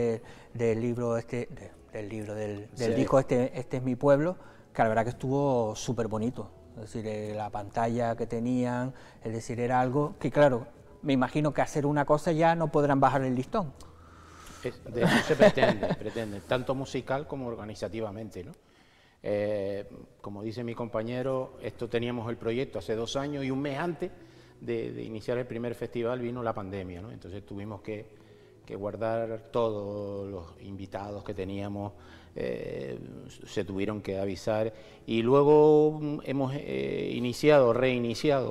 del libro del Sí. disco Este es mi pueblo, que la verdad que estuvo súper bonito. Es decir, la pantalla que tenían, es decir, era algo que, claro, me imagino que hacer una cosa ya no podrán bajar el listón. De eso se pretende, tanto musical como organizativamente, ¿no? Como dice mi compañero, esto teníamos el proyecto hace 2 años y un mes antes de iniciar el primer festival vino la pandemia, ¿no? Entonces tuvimos que guardar todos los invitados que teníamos, se tuvieron que avisar y luego hemos reiniciado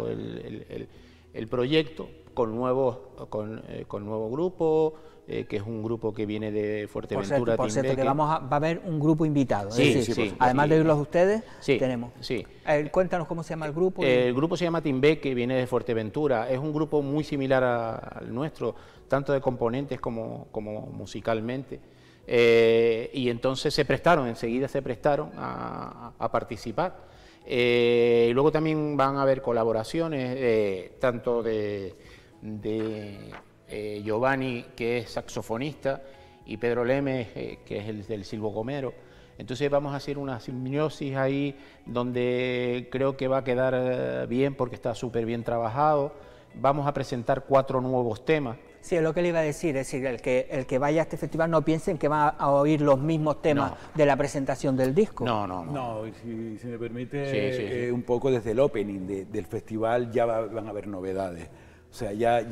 el proyecto con nuevo grupo, que es un grupo que viene de Fuerteventura. Por cierto, que va a haber un grupo invitado. Sí, es decir, sí, además de oírlos ustedes, sí, tenemos. Sí. Cuéntanos cómo se llama el grupo. El grupo se llama Timbe, que viene de Fuerteventura. Es un grupo muy similar al nuestro, tanto de componentes como musicalmente. Y entonces enseguida se prestaron a participar. Y luego también van a haber colaboraciones, tanto de Giovanni, que es saxofonista, y Pedro Lemes, que es el del Silbo Gomero. Entonces vamos a hacer una simbiosis ahí donde creo que va a quedar bien porque está súper bien trabajado. Vamos a presentar 4 nuevos temas. Sí, es lo que le iba a decir, es decir, el que vaya a este festival no piensen que va a oír los mismos temas de la presentación del disco. No, y si me permite, un poco desde el opening del festival ya van a haber novedades. O sea, ya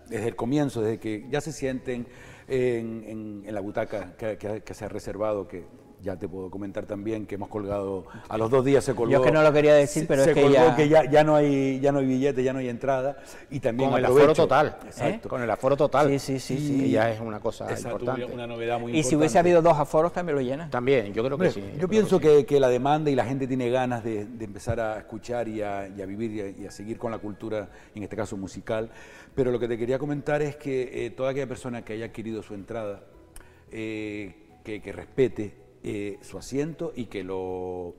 desde el comienzo, desde que ya se sienten en la butaca que se ha reservado, que ya te puedo comentar también que hemos colgado, a los 2 días se colgó. Yo que no lo quería decir, pero es que ya no hay billete, ya no hay entrada. Y también con el aforo total. Exacto. Con el aforo total. Sí. Que ya es una cosa importante. Una novedad muy importante. Y si hubiese habido 2 aforos también lo llenan. También, yo creo que sí. Yo pienso que la demanda y la gente tiene ganas de empezar a escuchar y a vivir y a seguir con la cultura, en este caso musical. Pero lo que te quería comentar es que toda aquella persona que haya adquirido su entrada, que respete su asiento y que lo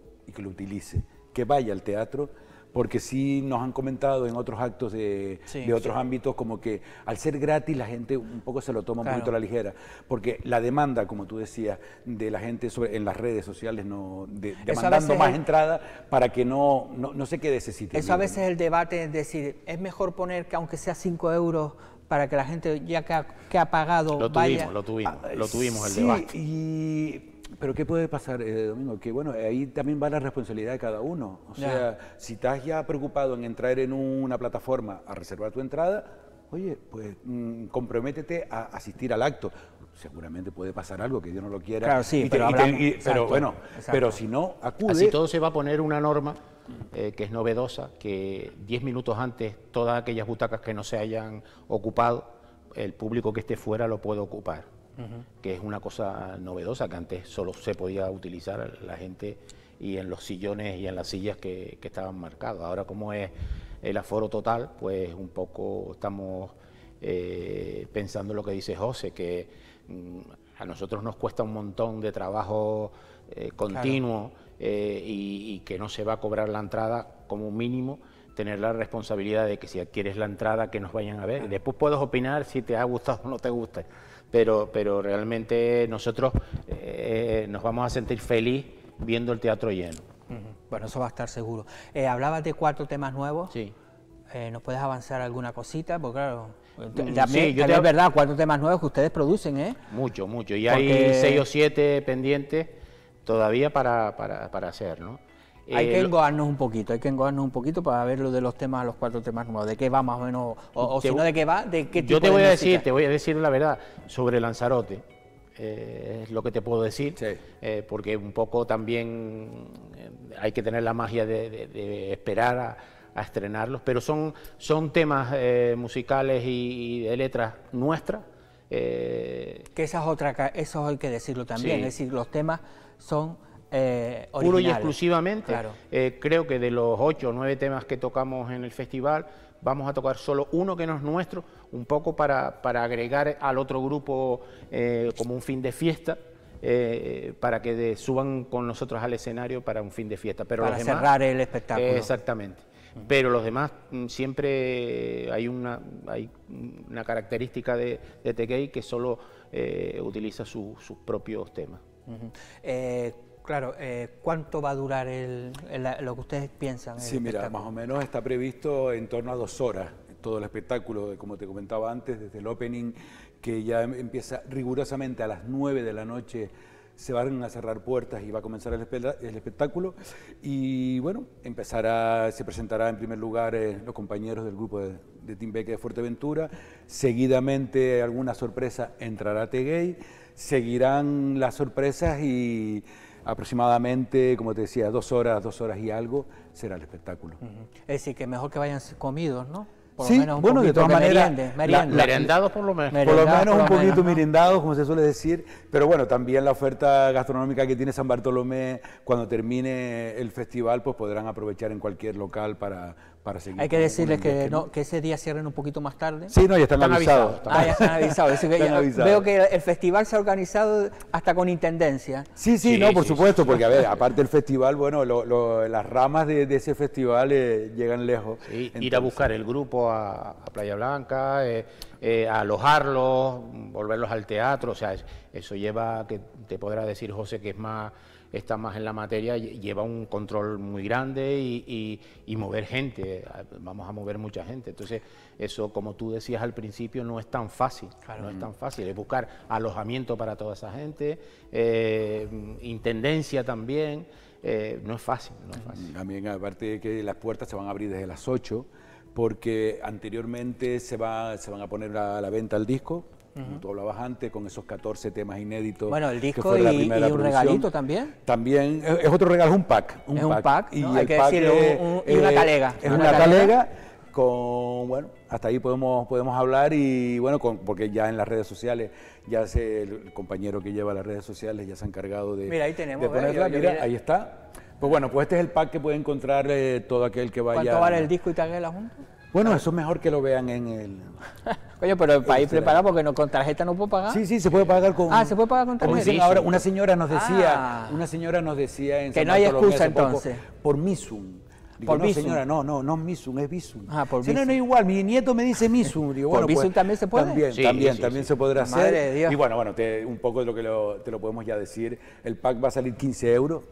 utilice, que vaya al teatro, porque sí nos han comentado en otros actos de otros ámbitos, como que al ser gratis la gente un poco se lo toma un poquito a la ligera, porque la demanda, como tú decías, de la gente en las redes sociales, demandando más entrada para que no se quede ese sitio. Eso a veces es el debate, es decir, es mejor poner que aunque sea 5 euros para que la gente ya que ha pagado vaya. Lo tuvimos el debate. Pero ¿qué puede pasar, Domingo? Que bueno, ahí también va la responsabilidad de cada uno. O sea, si estás ya preocupado en entrar en una plataforma a reservar tu entrada, oye, pues comprométete a asistir al acto. Seguramente puede pasar algo que Dios no lo quiera. Claro, sí, pero si no, acude. Así todo se va a poner una norma que es novedosa, que 10 minutos antes todas aquellas butacas que no se hayan ocupado, el público que esté fuera lo puede ocupar. Que es una cosa novedosa, que antes solo se podía utilizar la gente y en los sillones y en las sillas que estaban marcados. Ahora, como es el aforo total, pues un poco estamos pensando lo que dice José, que a nosotros nos cuesta un montón de trabajo continuo y que no se va a cobrar la entrada como mínimo, tener la responsabilidad de que si adquieres la entrada que nos vayan a ver. Después puedes opinar si te ha gustado o no te gusta. Pero realmente nosotros nos vamos a sentir feliz viendo el teatro lleno. Bueno, eso va a estar seguro. Hablabas de 4 temas nuevos. Sí. ¿Nos puedes avanzar alguna cosita? Porque claro, también es verdad, 4 temas nuevos que ustedes producen, ¿eh? Mucho. Y hay 6 o 7 pendientes todavía para hacer, ¿no? Hay que engoarnos un poquito para ver lo de los 4 temas nuevos, de qué va más o menos, o si no de qué va, de qué tipo yo te voy a de decir la verdad sobre Lanzarote, es lo que te puedo decir, porque un poco también hay que tener la magia de esperar a estrenarlos, pero son temas musicales y de letras nuestras. Que eso hay que decirlo también, es decir, los temas son puro y exclusivamente. Claro. Creo que de los 8 o 9 temas que tocamos en el festival, vamos a tocar solo uno que no es nuestro, un poco para agregar al otro grupo como un fin de fiesta, para que suban con nosotros al escenario para un fin de fiesta. Pero para los demás, cerrar el espectáculo. Exactamente. Pero los demás siempre hay una característica de Tequei que solo utiliza sus propios temas. Claro, ¿cuánto va a durar lo que ustedes piensan? Sí, mira, más o menos está previsto en torno a 2 horas todo el espectáculo, como te comentaba antes, desde el opening, que ya empieza rigurosamente a las 9 de la noche, se van a cerrar puertas y va a comenzar el espectáculo. Y bueno, se presentará en primer lugar los compañeros del grupo de Timbeque de Fuerteventura, seguidamente alguna sorpresa entrará Tequei, seguirán las sorpresas y aproximadamente, como te decía, 2 horas y algo será el espectáculo. Es decir, que mejor que vayan comidos, ¿no? por sí, lo menos un bueno, de poquito todas que maneras, Merendados por lo menos. por lo menos un poquito ¿no? merendados, como se suele decir, pero bueno, también la oferta gastronómica que tiene San Bartolomé, cuando termine el festival, pues podrán aprovechar en cualquier local para seguir. Hay que decirles con un que, viaje, no, que ese día cierren un poquito más tarde. Sí, no, ya están avisados. Ah, ya están avisados. Es decir, que Están ya avisados. veo que el festival se ha organizado hasta con intendencia. Sí, Sí, no, por sí, supuesto, porque a ver, aparte del festival, bueno, las ramas de ese festival llegan lejos. Sí, ir a Entonces, buscar el grupo a Playa Blanca, a alojarlos, volverlos al teatro, o sea, eso lleva, que te podrá decir José que está más en la materia, lleva un control muy grande y mover gente, vamos a mover mucha gente. Entonces, eso, como tú decías al principio, no es tan fácil, Claro. no es tan fácil, es buscar alojamiento para toda esa gente, intendencia también, no es fácil, no es fácil. También, aparte de que las puertas se van a abrir desde las 8, porque anteriormente se van a poner a la venta el disco, como tú hablabas antes, con esos 14 temas inéditos. Bueno, el que disco fue la y primera un producción. regalito también. También es otro regalo, es un pack. Es un pack, ¿no? Y Hay el que pack decirle, y una talega. Es Una una talega. talega con, bueno, hasta ahí podemos hablar y bueno, porque ya en las redes sociales, ya el compañero que lleva las redes sociales ya se ha encargado de, Mira, ahí tenemos, de ponerla. yo Mira, vi- ahí está. Pues bueno, pues este es el pack que puede encontrar todo aquel que vaya. ¿Cuánto vale el disco y taguela juntos? Bueno, eso es mejor que lo vean en el... Coño, pero para ir preparado, porque no, con tarjeta no puedo pagar. Sí, sí, se puede pagar con... Ah, ¿se puede pagar con Como tarjeta? dicen ahora, una señora nos Ah. decía en Que San no hay Bartolomé excusa, hace poco, entonces. por Misum. Digo, Por no, Bizum. señora, no es Misum, es Bizum. Ah, por Sí, no, no Bizum. igual, mi nieto me dice Misum. Digo, ¿Por bueno, Bizum también se puede? También, Sí, también, sí, también sí. se podrá hacer. Madre de Dios. Y bueno, un poco de lo que te lo podemos ya decir. El pack va a salir 15 euros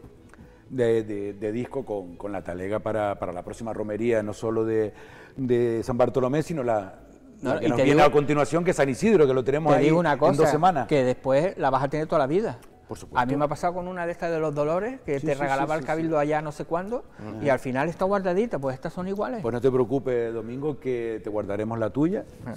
de disco con la talega para la próxima romería, no solo de San Bartolomé, sino la No, que y nos te viene digo- a continuación, que es San Isidro, que lo tenemos Te ahí digo una cosa, en 2 semanas. que después la vas a tener toda la vida. Por supuesto. A mí me ha pasado con una de estas de los Dolores, que Sí, te sí, regalaba sí, el sí, Cabildo allá no sé cuándo, y al final está guardadita, pues estas son iguales. Pues no te preocupes, Domingo, que te guardaremos la tuya. O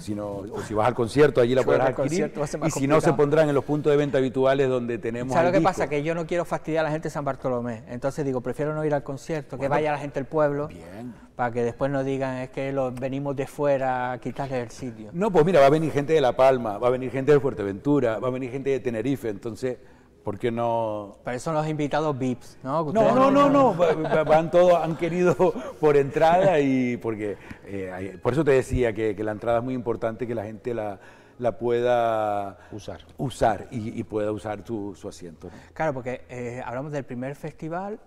si vas al concierto, allí la Suerte, podrás el adquirir. concierto va a ser más Y si no, se complicado. pondrán en los puntos de venta habituales donde tenemos ¿Sabes lo el que disco. pasa? Que yo no quiero fastidiar a la gente de San Bartolomé. Entonces digo, prefiero no ir al concierto, que vaya la gente del pueblo, Bien. para que después no digan, es que venimos de fuera a quitarles el sitio. No, pues mira, va a venir gente de La Palma, va a venir gente de Fuerteventura, va a venir gente de Tenerife, entonces, ¿por qué no...? Para eso son los invitados VIPs, ¿no? Que No, ustedes no, van todos, han querido por entrada y porque, por eso te decía que la entrada es muy importante, que la gente la pueda usar y pueda usar su asiento, ¿no? Claro, porque hablamos del primer festival,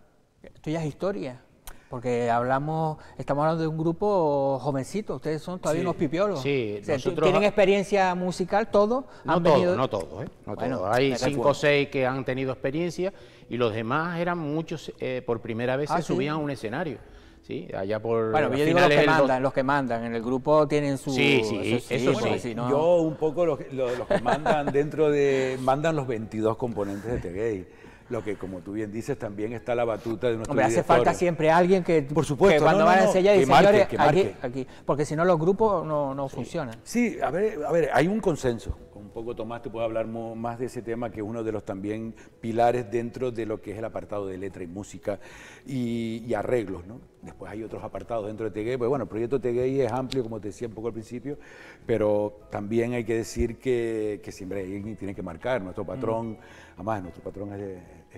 esto ya es historia, porque estamos hablando de un grupo jovencito, ustedes son todavía unos pipiolos. Sí, O sea, nosotros- ¿tienen experiencia musical todos? No todos, no todos, ¿eh? No Bueno, todos. Hay me 5 recuerdo. o 6 que han tenido experiencia y los demás eran muchos, por primera vez Ah, se ¿sí? subían a un escenario. ¿Sí? Allá por Bueno, yo digo los que mandan, en el grupo tienen su... Sí, sí, eso porque sí. si no- Yo un poco los que mandan mandan los 22 componentes de Teguey. Lo que, como tú bien dices, también está la batuta de nuestro Hombre, hace director. falta siempre alguien que, Por supuesto, que cuando no, van a no, enseñar que dice, marque, señores, que aquí, marque. aquí, porque si no los grupos no funcionan. Sí, a ver, hay un consenso. Un poco Tomás te puede hablar más de ese tema, que es uno de los también pilares dentro de lo que es el apartado de letra y música y arreglos, ¿no? Después hay otros apartados dentro de Teguey. Pues bueno, el proyecto Teguey es amplio, como te decía un poco al principio, pero también hay que decir que siempre alguien tiene que marcar. Nuestro patrón, además nuestro patrón es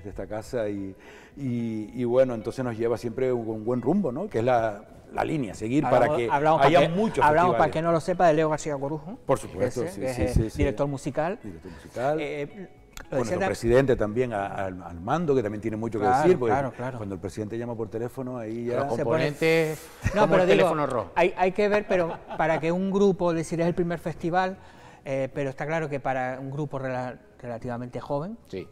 de esta casa y bueno, entonces nos lleva siempre un buen rumbo, ¿no? Que es la línea, seguir para que haya muchos Hablamos, para festivales. que no lo sepa, de Leo García Corujo. Por supuesto, ese, sí, que sí, es sí, sí. director musical. Director musical. Lo Con decía nuestro presidente también, al mando, que también tiene mucho que Claro, decir, porque claro. cuando el presidente llama por teléfono, ahí ya... Los se componentes No, como pero el digo, teléfono rojo. hay que ver, pero para que un grupo, decir, es el primer festival, pero está claro que para un grupo relativamente joven, Sí.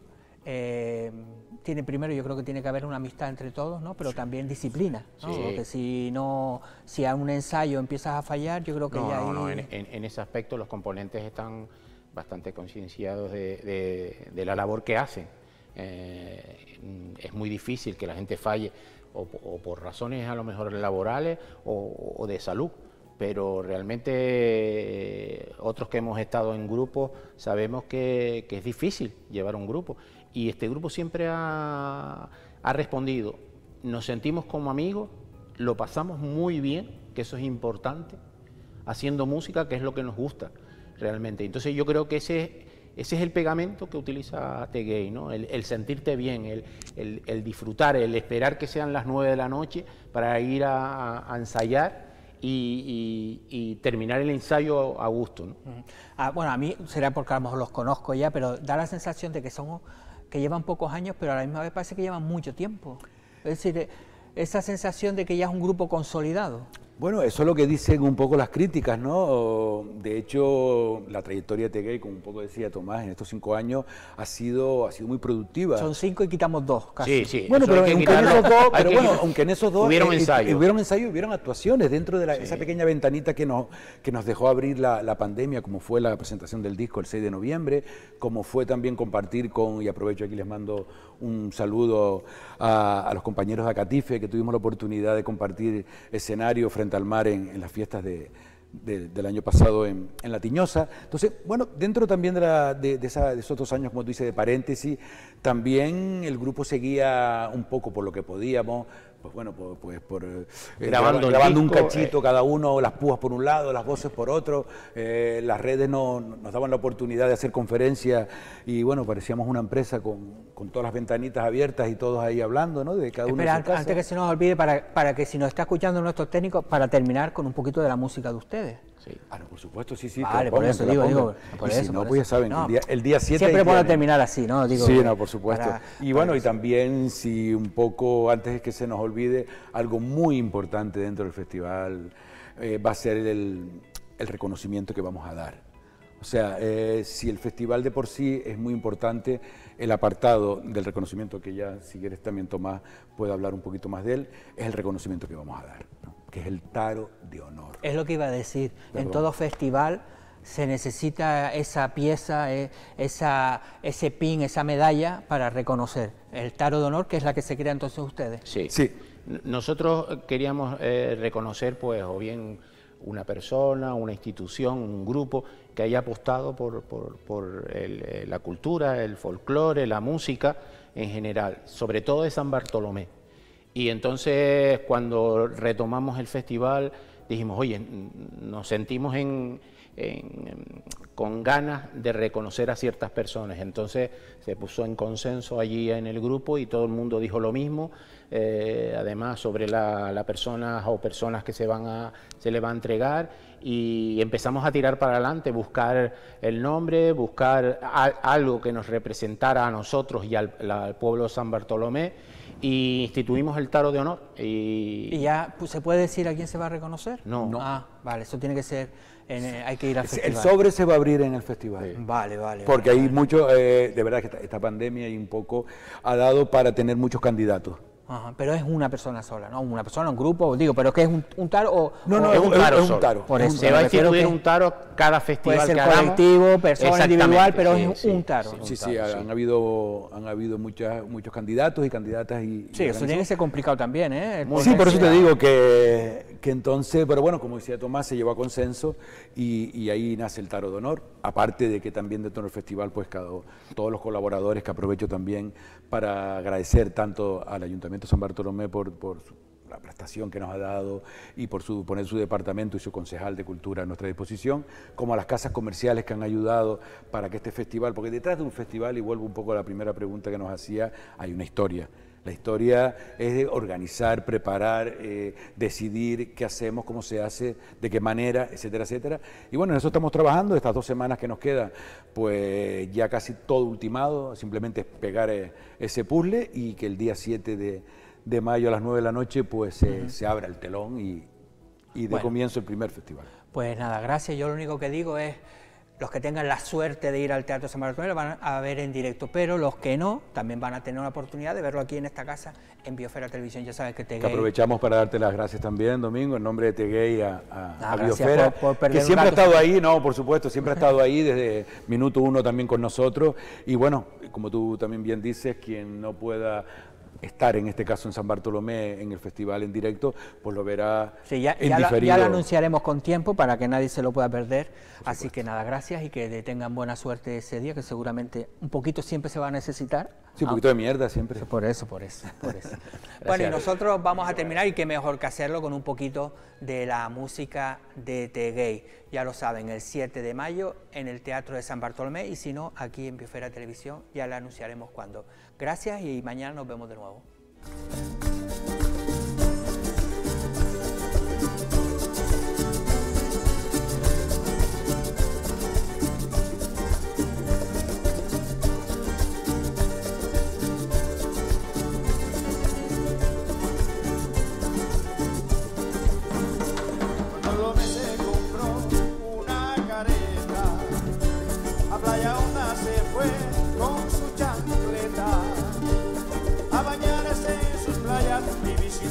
tiene primero, yo creo que tiene que haber una amistad entre todos, ¿no? Pero también disciplina, ¿no? Sí. Porque si a un ensayo empiezas a fallar, yo creo que ya ahí... No, en ese aspecto los componentes están bastante concienciados de la labor que hacen. Es muy difícil que la gente falle o por razones a lo mejor laborales o de salud, pero realmente otros que hemos estado en grupos sabemos que es difícil llevar un grupo y este grupo siempre ha respondido, nos sentimos como amigos, lo pasamos muy bien, que eso es importante, haciendo música, que es lo que nos gusta realmente. Entonces yo creo que ese es el pegamento que utiliza Teguey, ¿no? El sentirte bien, el disfrutar, el esperar que sean las 9 de la noche para ir a ensayar y terminar el ensayo a gusto, ¿no? Bueno, a mí será porque a lo mejor los conozco ya, pero da la sensación de que llevan pocos años, pero a la misma vez parece que llevan mucho tiempo. Es decir, esa sensación de que ya es un grupo consolidado. Bueno, eso es lo que dicen un poco las críticas, ¿no? De hecho, la trayectoria de Teguey, como un poco decía Tomás, en estos 5 años ha sido muy productiva. Son 5 y quitamos 2, casi. Sí, sí. Bueno, pero aunque en esos dos hubieron ensayos. Hubieron actuaciones dentro de esa pequeña ventanita que nos dejó abrir la pandemia, como fue la presentación del disco el 6 de noviembre, como fue también compartir y aprovecho aquí les mando un saludo a los compañeros de Acatife, que tuvimos la oportunidad de compartir escenario frente al mar en las fiestas del año pasado en La Tiñosa. Entonces, bueno, dentro también de esos 2 años, como tú dices, de paréntesis, también el grupo seguía un poco por lo que podíamos, pues bueno, grabando un cachito cada uno, las púas por un lado, las voces por otro, las redes nos daban la oportunidad de hacer conferencias y bueno, parecíamos una empresa con todas las ventanitas abiertas y todos ahí hablando, ¿no? De cada uno de su casa. Antes que se nos olvide, para que si nos está escuchando nuestros técnicos, para terminar con un poquito de la música de ustedes. Sí. No, por supuesto, sí. Vale, por eso digo, por eso. No, pues ya saben, no, el día 7... Siempre puedo terminar así, ¿no? Digo, sí, no, por supuesto. Y bueno, y también, si un poco, antes de que se nos olvide, algo muy importante dentro del festival va a ser el reconocimiento que vamos a dar. O sea, si el festival de por sí es muy importante, el apartado del reconocimiento, que ya, si quieres también Tomás puede hablar un poquito más de él, es el reconocimiento que vamos a dar, ¿no? Que es el Taro de Honor. Es lo que iba a decir. En todo festival se necesita esa pieza, ese pin, esa medalla para reconocer. El Taro de Honor, que es la que se crea entonces ustedes. Sí. Sí. Nosotros queríamos reconocer, pues, o bien una persona, una institución, un grupo que haya apostado por la cultura, el folclore, la música en general, sobre todo de San Bartolomé. Y entonces, cuando retomamos el festival, dijimos, oye, nos sentimos con ganas de reconocer a ciertas personas. Entonces se puso en consenso allí en el grupo y todo el mundo dijo lo mismo. Además, sobre la persona o personas que se le va a entregar, y empezamos a tirar para adelante, buscar el nombre, buscar algo que nos representara a nosotros y al pueblo de San Bartolomé, y instituimos el Taro de Honor. ¿Y ya se puede decir a quién se va a reconocer? No. Ah, vale, eso tiene que ser, hay que ir al festival. El sobre se va a abrir en el festival. Sí. Vale. Porque hay mucho, de verdad que esta pandemia y un poco ha dado para tener muchos candidatos. Ajá, pero es una persona sola, ¿no? Una persona, un grupo, digo, pero ¿qué es un taro o...? No, es un taro. Es un taro. Por eso, se va a instituir un taro cada festival puede ser que hagamos. colectivo, persona individual, pero es un taro. Sí, han habido muchos candidatos y candidatas y eso tiene que ser complicado también, ¿eh? Sí, por eso te digo que entonces, pero bueno, como decía Tomás, se llevó a consenso y ahí nace el Taro de Honor, aparte de que también dentro del festival, pues todos los colaboradores, que aprovecho también para agradecer tanto al Ayuntamiento de San Bartolomé por la prestación que nos ha dado y por poner su departamento y su concejal de Cultura a nuestra disposición, como a las casas comerciales que han ayudado para que este festival, porque detrás de un festival, y vuelvo un poco a la primera pregunta que nos hacía, hay una historia. La historia es de organizar, preparar, decidir qué hacemos, cómo se hace, de qué manera, etcétera, etcétera. Y bueno, en eso estamos trabajando. Estas 2 semanas que nos quedan, pues ya casi todo ultimado, simplemente es pegar ese puzzle y que el día 7 de mayo a las 9 de la noche pues se abra el telón y de comienzo el primer festival. Pues nada, gracias. Yo lo único que digo es, los que tengan la suerte de ir al Teatro San Bartolomé lo van a ver en directo, pero los que no, también van a tener una oportunidad de verlo aquí en esta casa, en Biosfera Televisión. Ya sabes que Teguey... aprovechamos para darte las gracias también, Domingo, en nombre de Teguey a Biosfera, por que siempre ha estado ahí, no, por supuesto, siempre ha estado ahí desde minuto 1 también con nosotros. Y bueno, como tú también bien dices, quien no pueda estar en este caso en San Bartolomé en el festival en directo, pues lo verá en diferido. Ya lo anunciaremos con tiempo para que nadie se lo pueda perder. Así que nada, gracias y que tengan buena suerte ese día, que seguramente un poquito siempre se va a necesitar. Sí, un poquito de mierda siempre. Por eso. Bueno, y nosotros vamos a terminar, y qué mejor que hacerlo con un poquito de la música de The Gay. Ya lo saben, el 7 de mayo en el Teatro de San Bartolomé, y si no, aquí en Biosfera Televisión, ya le anunciaremos cuándo. Gracias y mañana nos vemos de nuevo.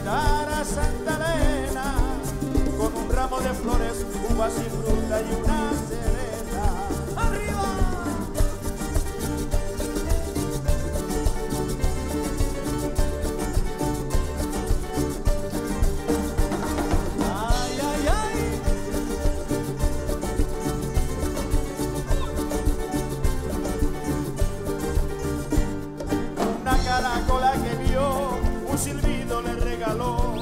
A Santa Elena con un ramo de flores, uvas y fruta y una cereza. ¡Arriba! ¡Ay, ay, ay! Una caracola que vio, un silbido le regaló,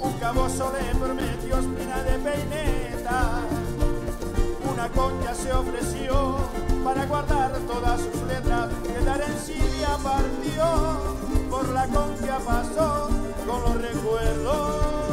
un cabozo le prometió espina de peineta, una concha se ofreció para guardar todas sus letras, que la Arencibia partió, por la concha pasó con los recuerdos.